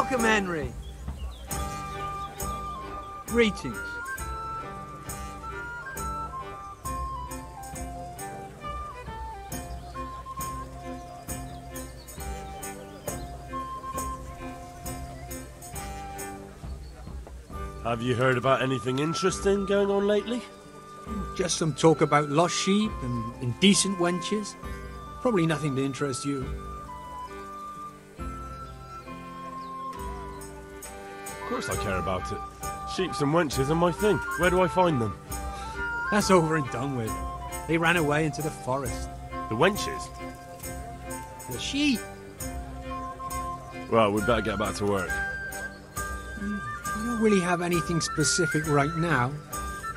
Welcome, Henry. Greetings. Have you heard about anything interesting going on lately? Just some talk about lost sheep and indecent wenches. Probably nothing to interest you. Of course I care about it. Sheeps and wenches are my thing. Where do I find them? That's over and done with. They ran away into the forest. The wenches? The sheep. Well, we'd better get back to work. I don't really have anything specific right now,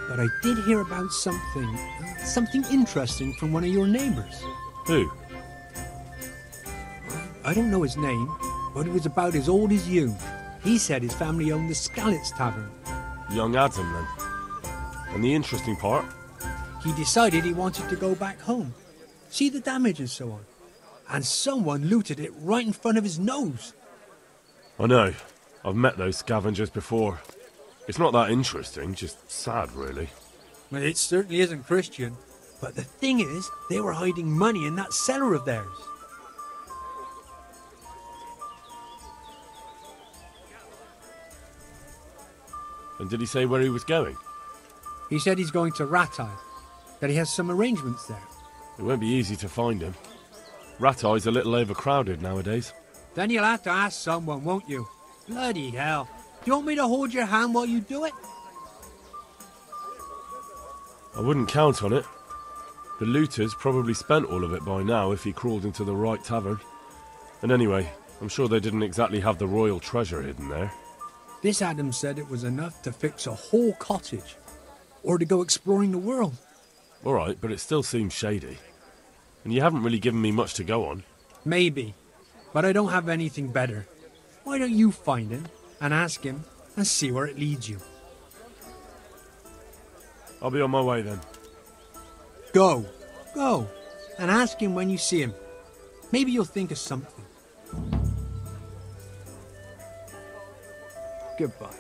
but I did hear about something interesting from one of your neighbors. Who? I don't know his name, but it was about as old as you. He said his family owned the Skalitz tavern. Young Adam, then. And the interesting part? He decided he wanted to go back home, see the damage and so on. And someone looted it right in front of his nose. I know. I've met those scavengers before. It's not that interesting, just sad, really. Well, it certainly isn't Christian. But the thing is, they were hiding money in that cellar of theirs. And did he say where he was going? He said he's going to Radzig, that he has some arrangements there. It won't be easy to find him. Ratai's a little overcrowded nowadays. Then you'll have to ask someone, won't you? Bloody hell. Do you want me to hold your hand while you do it? I wouldn't count on it. The looters probably spent all of it by now if he crawled into the right tavern. And anyway, I'm sure they didn't exactly have the royal treasure hidden there. This Adam said it was enough to fix a whole cottage, or to go exploring the world. All right, but it still seems shady. And you haven't really given me much to go on. Maybe, but I don't have anything better. Why don't you find him, and ask him, and see where it leads you? I'll be on my way then. Go, and ask him when you see him. Maybe you'll think of something. Goodbye.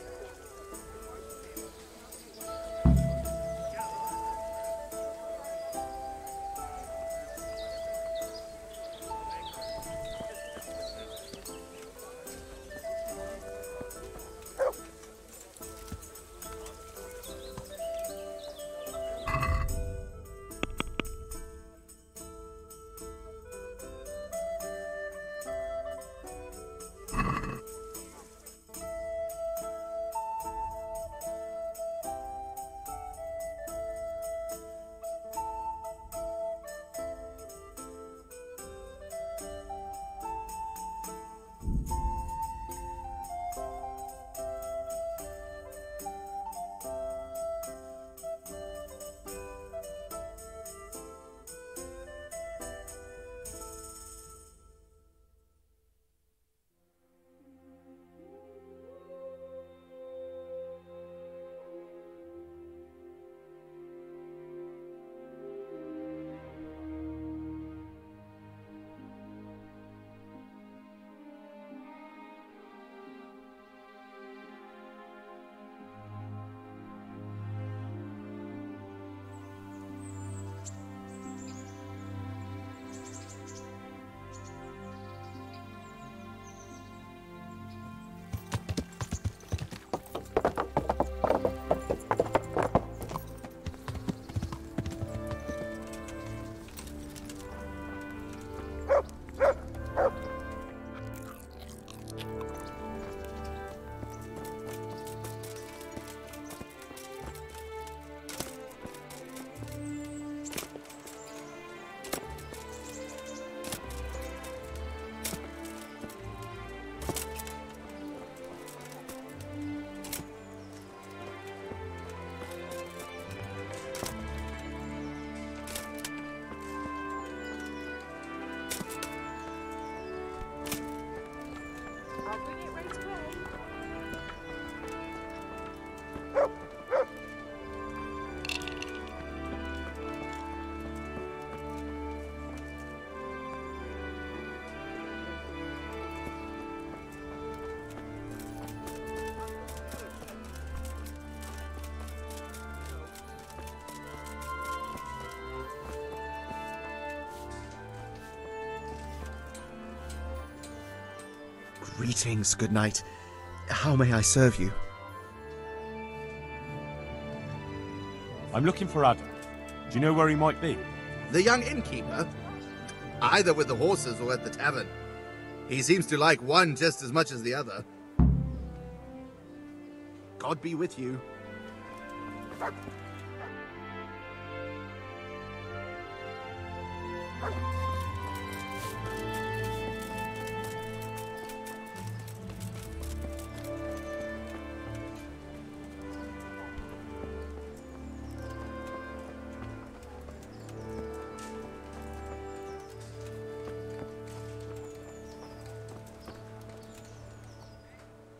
Greetings, good knight. How may I serve you? I'm looking for Adam. Do you know where he might be? The young innkeeper? Either with the horses or at the tavern. He seems to like one just as much as the other. God be with you.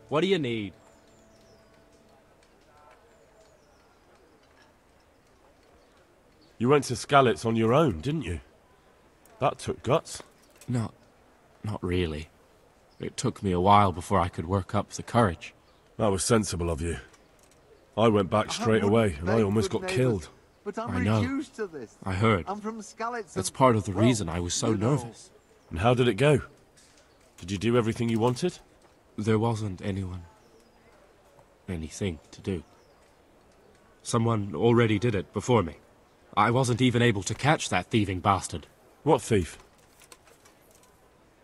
What do you need? You went to Skalitz on your own, didn't you? That took guts. Not really. It took me a while before I could work up the courage. That was sensible of you. I went back straight away, and I almost got killed. But I'm I know. reduced to this. I heard. I'm from Skalitz. That's part of the reason I was so you know. nervous. And how did it go? Did you do everything you wanted? There wasn't anything to do. Someone already did it before me. I wasn't even able to catch that thieving bastard. What thief?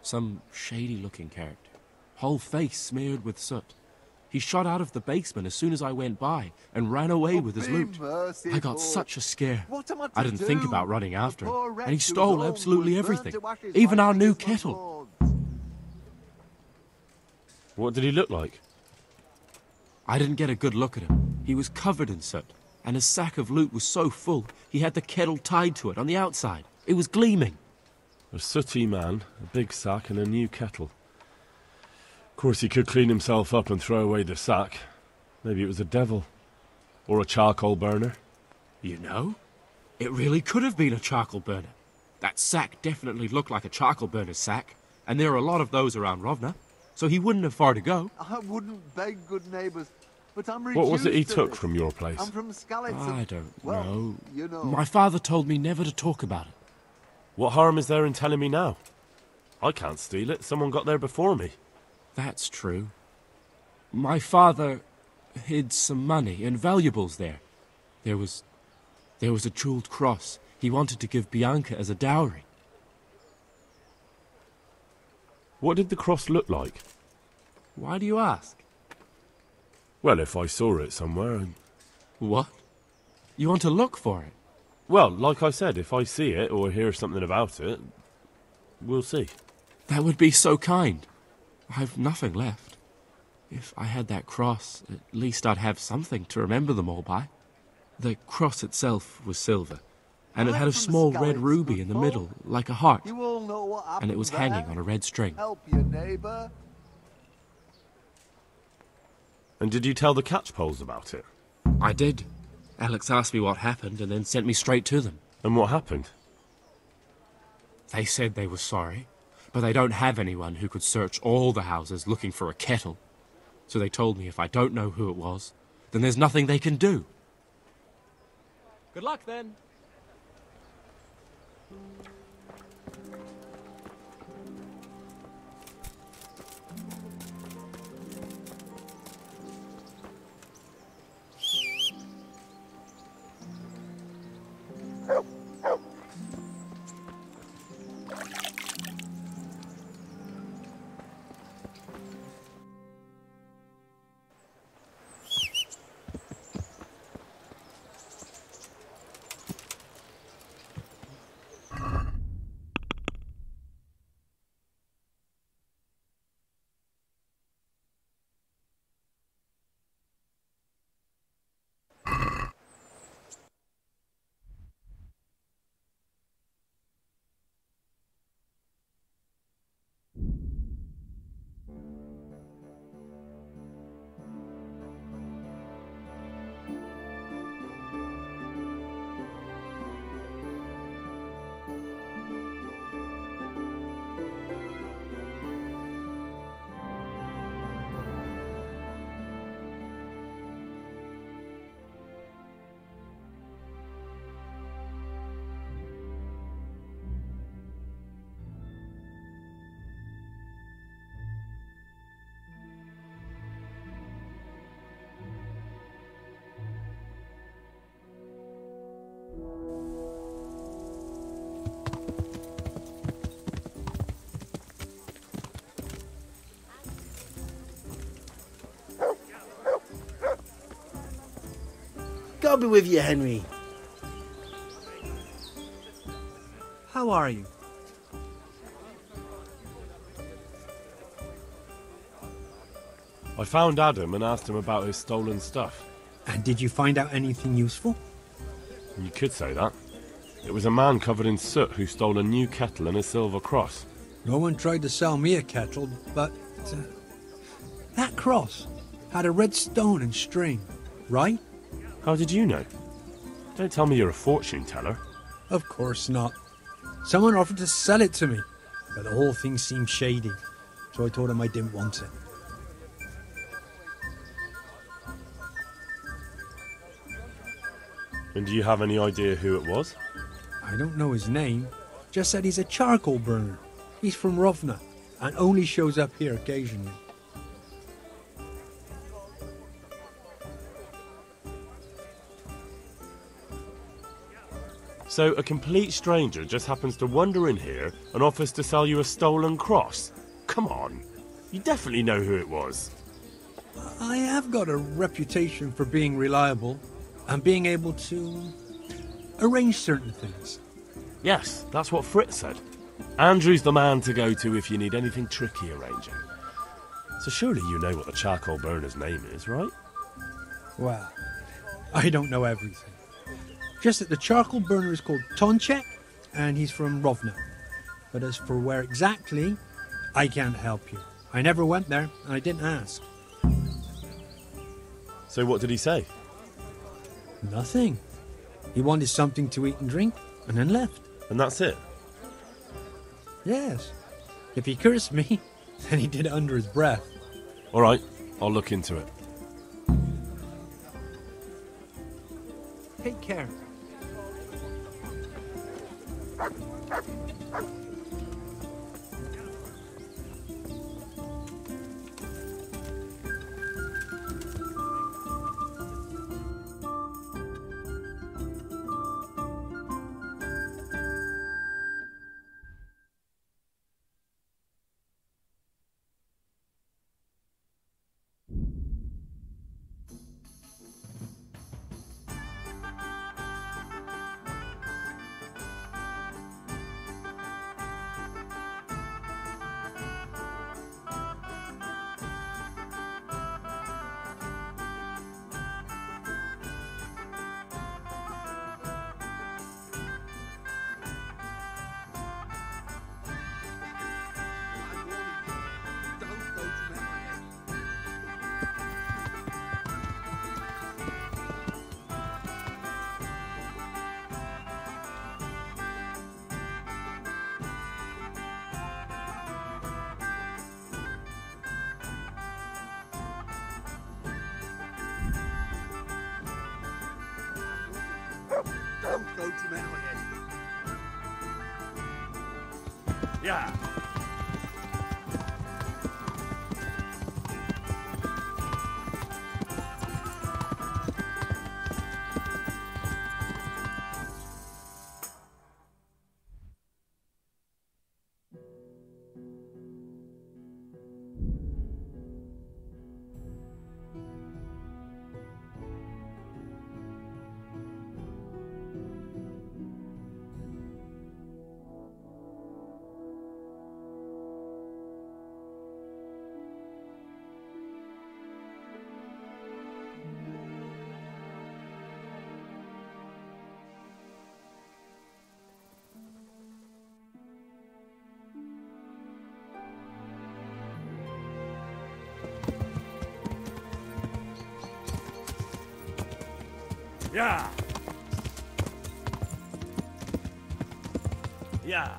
Some shady-looking character. Whole face smeared with soot. He shot out of the basement as soon as I went by and ran away with his loot. I got such a scare. I didn't think about running after him, and he stole absolutely everything, even our new kettle. What did he look like? I didn't get a good look at him. He was covered in soot, and his sack of loot was so full, he had the kettle tied to it on the outside. It was gleaming. A sooty man, a big sack, and a new kettle. Of course, he could clean himself up and throw away the sack. Maybe it was a devil. Or a charcoal burner. You know, it really could have been a charcoal burner. That sack definitely looked like a charcoal burner's sack, and there are a lot of those around Rovna, so he wouldn't have far to go. I wouldn't beg, good neighbours, but I'm reduced What was it he to took this. from your place? I'm from Skalitz. I don't well, know. You know. My father told me never to talk about it. What harm is there in telling me now? I can't steal it. Someone got there before me. That's true. My father hid some money and valuables there. There was a jeweled cross he wanted to give Bianca as a dowry. What did the cross look like? Why do you ask? Well, if I saw it somewhere... What? You want to look for it? Well, like I said, if I see it or hear something about it, we'll see. That would be so kind. I've nothing left. If I had that cross, at least I'd have something to remember them all by. The cross itself was silver, and it had a small red ruby in the middle, like a heart, You all know what happened and it was hanging on a red string. Help your neighbour. And did you tell the catchpoles about it? I did. Alex asked me what happened and then sent me straight to them. And what happened? They said they were sorry, but they don't have anyone who could search all the houses looking for a kettle. So they told me if I don't know who it was, then there's nothing they can do. Good luck, then. God be with you, Henry. How are you? I found Adam and asked him about his stolen stuff. And did you find out anything useful? You could say that. It was a man covered in soot who stole a new kettle and a silver cross. No one tried to sell me a kettle, but that cross had a red stone and string, right? How did you know? Don't tell me you're a fortune teller. Of course not. Someone offered to sell it to me, but the whole thing seemed shady, so I told him I didn't want it. And do you have any idea who it was? I don't know his name, just said he's a charcoal burner. He's from Rovna, and only shows up here occasionally. So a complete stranger just happens to wander in here and offers to sell you a stolen cross? Come on, you definitely know who it was. I have got a reputation for being reliable and being able to arrange certain things. Yes, that's what Fritz said. Andrew's the man to go to if you need anything tricky arranging. So surely you know what the charcoal burner's name is, right? Well, I don't know everything. Just that the charcoal burner is called Tonchek, and he's from Rovna. But as for where exactly, I can't help you. I never went there, and I didn't ask. So what did he say? Nothing. He wanted something to eat and drink, and then left. And that's it? Yes. If he cursed me, then he did it under his breath. All right, I'll look into it. Take care. Don't go to Metalhead. Yeah. Yeah. Yeah.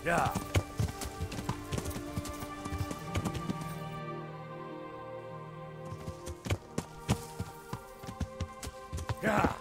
Yeah. Yeah.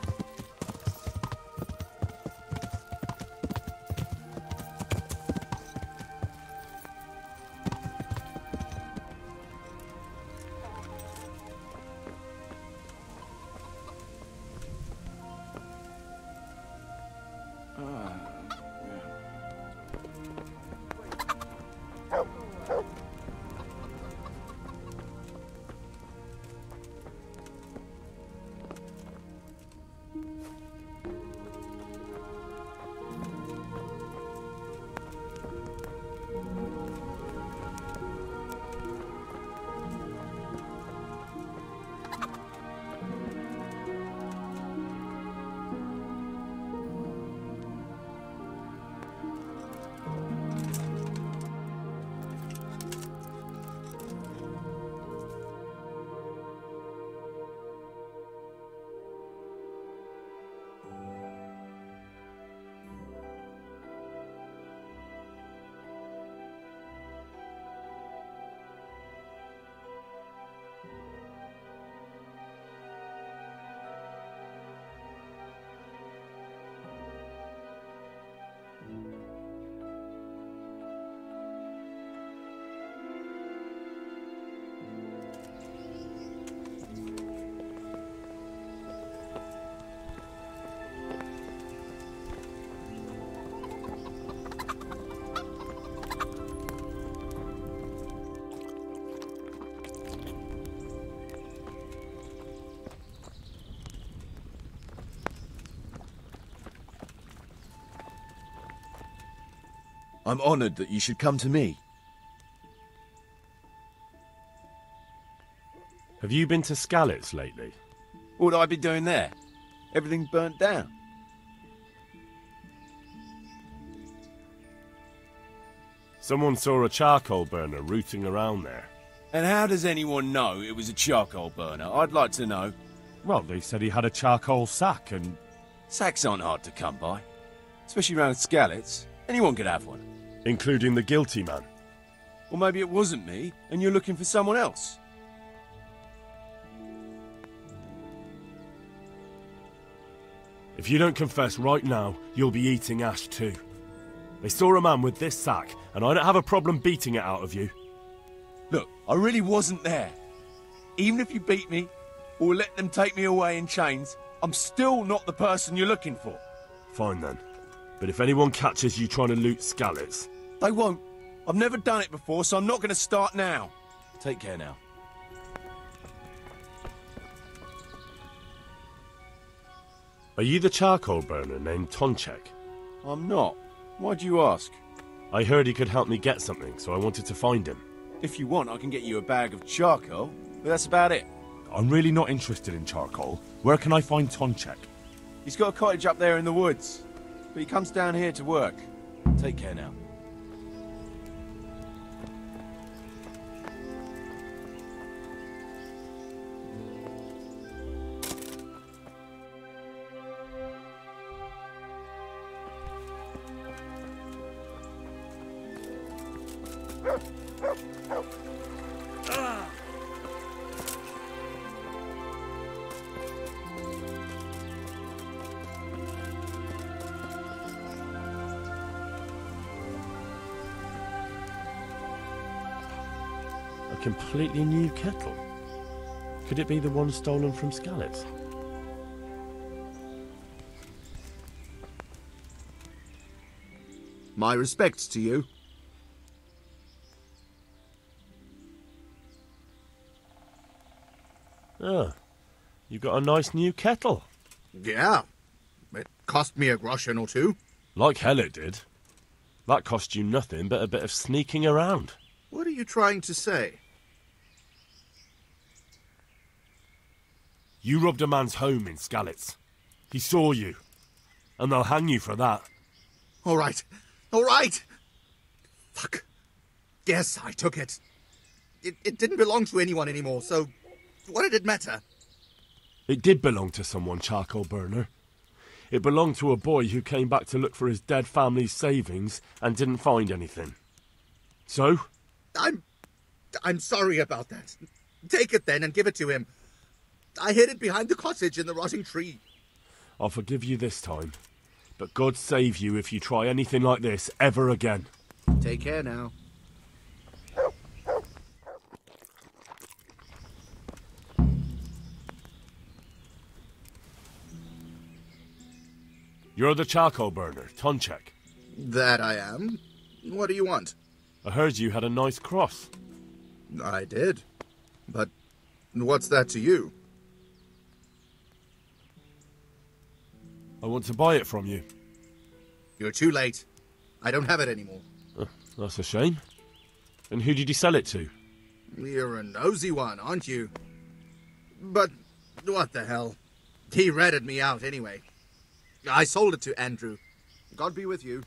I'm honoured that you should come to me. Have you been to Skalitz lately? What would I be doing there? Everything's burnt down. Someone saw a charcoal burner rooting around there. And how does anyone know it was a charcoal burner? I'd like to know. Well, they said he had a charcoal sack and... Sacks aren't hard to come by. Especially around Skalitz. Anyone could have one. Including the guilty man. Or maybe it wasn't me, and you're looking for someone else. If you don't confess right now, you'll be eating ash too. They saw a man with this sack, and I don't have a problem beating it out of you. Look, I really wasn't there. Even if you beat me, or let them take me away in chains, I'm still not the person you're looking for. Fine then. But if anyone catches you trying to loot Skalitz... They won't. I've never done it before, so I'm not going to start now. Take care now. Are you the charcoal burner named Tonchek? I'm not. Why'd you ask? I heard he could help me get something, so I wanted to find him. If you want, I can get you a bag of charcoal, but that's about it. I'm really not interested in charcoal. Where can I find Tonchek? He's got a cottage up there in the woods, but he comes down here to work. Take care now. A completely new kettle. Could it be the one stolen from Skalitz? My respects to you. Ah, you got a nice new kettle. Yeah. It cost me a groschen or two. Like hell it did. That cost you nothing but a bit of sneaking around. What are you trying to say? You robbed a man's home in Skalitz. He saw you. And they'll hang you for that. All right. All right. Fuck. Yes, I took it. It didn't belong to anyone anymore, so what did it matter? It did belong to someone, charcoal burner. It belonged to a boy who came back to look for his dead family's savings and didn't find anything. So? I'm sorry about that. Take it then and give it to him. I hid it behind the cottage in the rotting tree. I'll forgive you this time. But God save you if you try anything like this ever again. Take care now. You're the charcoal burner, Tonchek. That I am. What do you want? I heard you had a nice cross. I did. But what's that to you? I want to buy it from you. You're too late. I don't have it anymore. That's a shame. And who did you sell it to? You're a nosy one, aren't you? But what the hell? He ratted me out anyway. I sold it to Andrew. God be with you.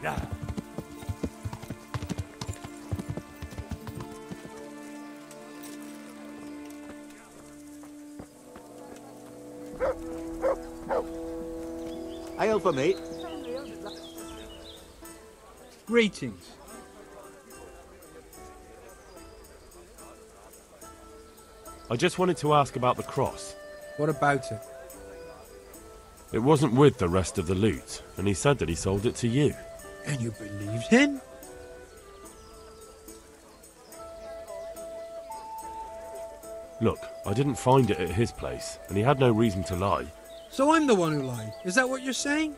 Yeah. Ale for me. Greetings. I just wanted to ask about the cross. What about it? It wasn't with the rest of the loot, and he said that he sold it to you. And you believed him? Look, I didn't find it at his place, and he had no reason to lie. So I'm the one who lied. Is that what you're saying?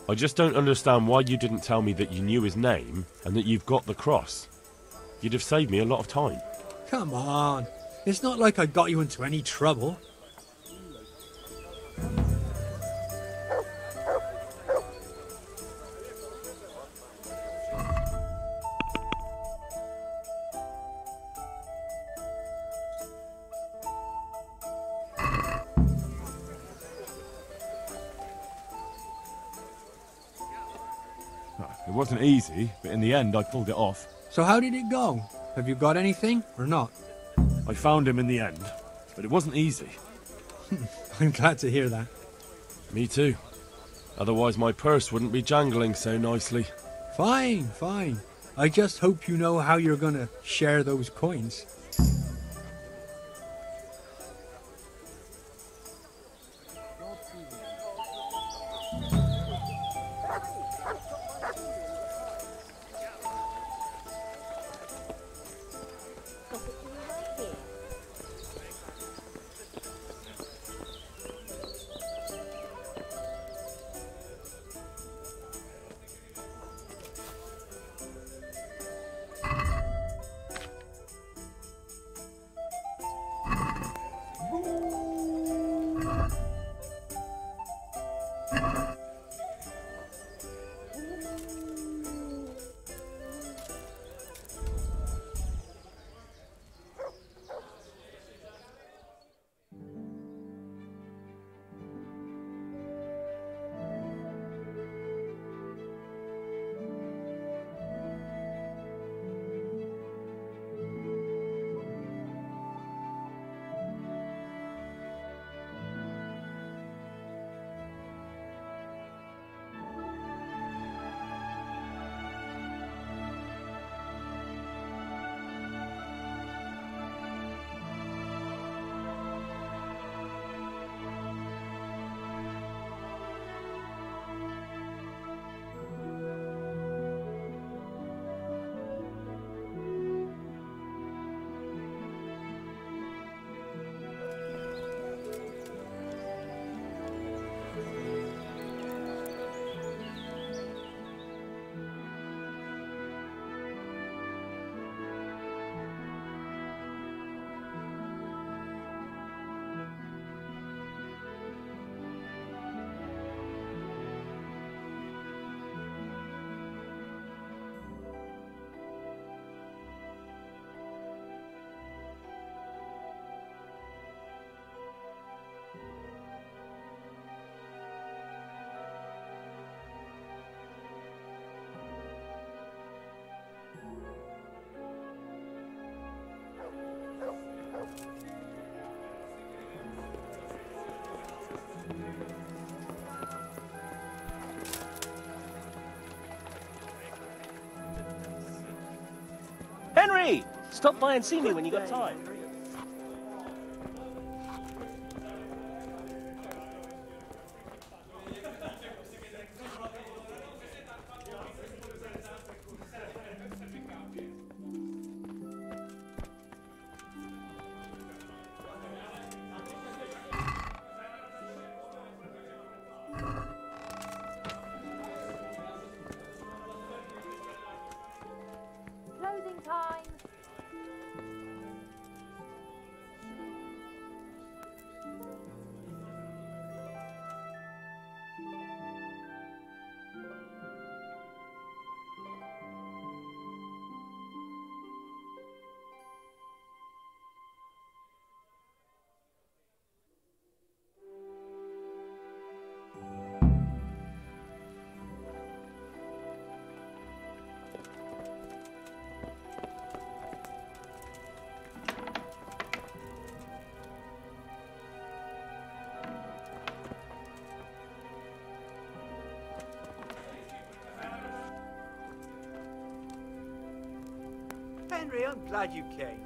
I just don't understand why you didn't tell me that you knew his name and that you've got the cross. You'd have saved me a lot of time. Come on. It's not like I got you into any trouble. It wasn't easy, but in the end I pulled it off. So how did it go? Have you got anything, or not? I found him in the end, but it wasn't easy. I'm glad to hear that. Me too. Otherwise my purse wouldn't be jangling so nicely. Fine, fine. I just hope you know how you're gonna share those coins. Henry! Stop by and see me when you got time. Closing time. Henry, I'm glad you came.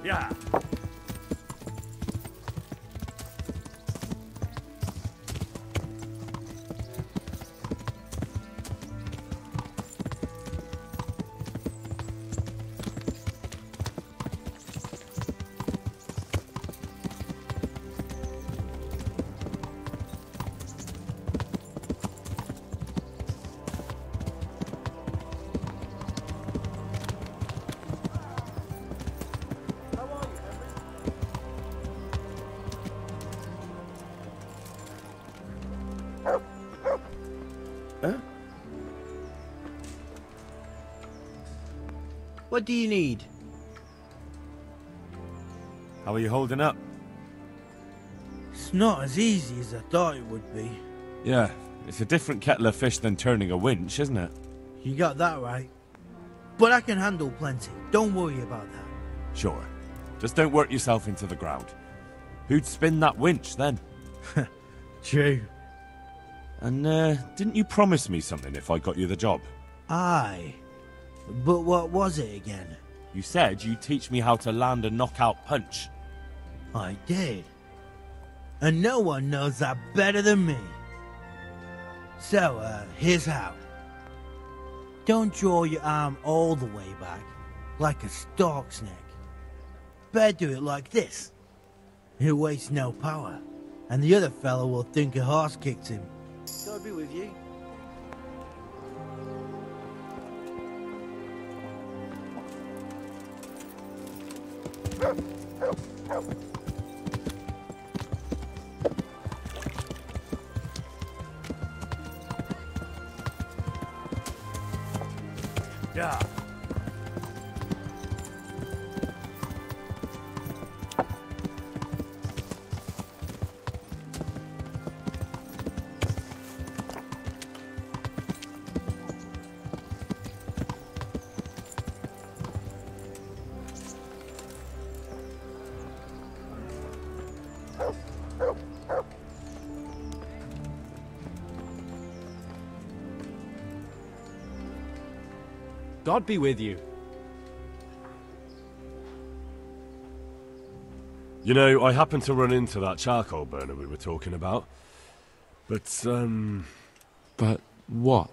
Yeah. What do you need? How are you holding up? It's not as easy as I thought it would be. Yeah, it's a different kettle of fish than turning a winch, isn't it? You got that right. But I can handle plenty. Don't worry about that. Sure. Just don't work yourself into the ground. Who'd spin that winch then? True. And, didn't you promise me something if I got you the job? Aye. But what was it again? You said you'd teach me how to land a knockout punch. I did. And no one knows that better than me. So, here's how. Don't draw your arm all the way back, like a stork's neck. Better do it like this. It wastes no power, and the other fellow will think a horse kicked him. God be with you. Yeah. God be with you. You know, I happened to run into that charcoal burner we were talking about. But, But what?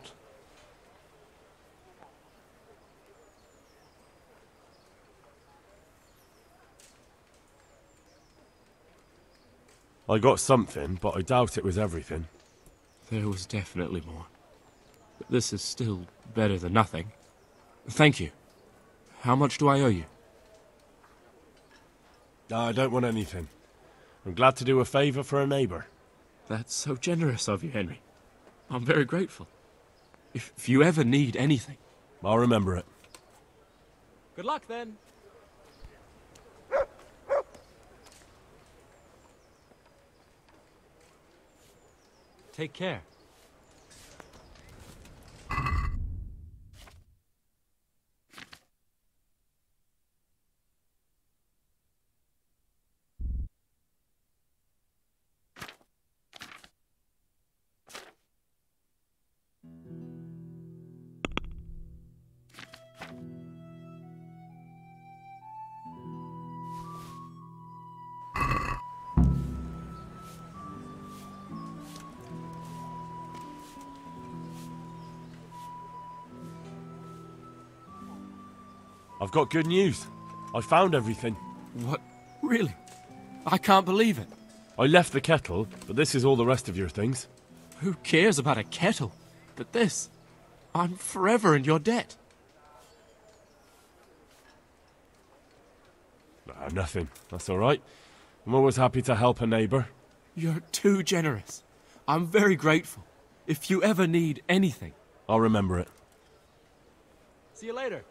I got something, but I doubt it was everything. There was definitely more. But this is still better than nothing. Thank you. How much do I owe you? I don't want anything. I'm glad to do a favour for a neighbour. That's so generous of you, Henry. I'm very grateful. If you ever need anything... I'll remember it. Good luck, then. Take care. I've got good news. I found everything. What? Really? I can't believe it. I left the kettle, but this is all the rest of your things. Who cares about a kettle? But this... I'm forever in your debt. Nothing. That's all right. I'm always happy to help a neighbour. You're too generous. I'm very grateful. If you ever need anything... I'll remember it. See you later.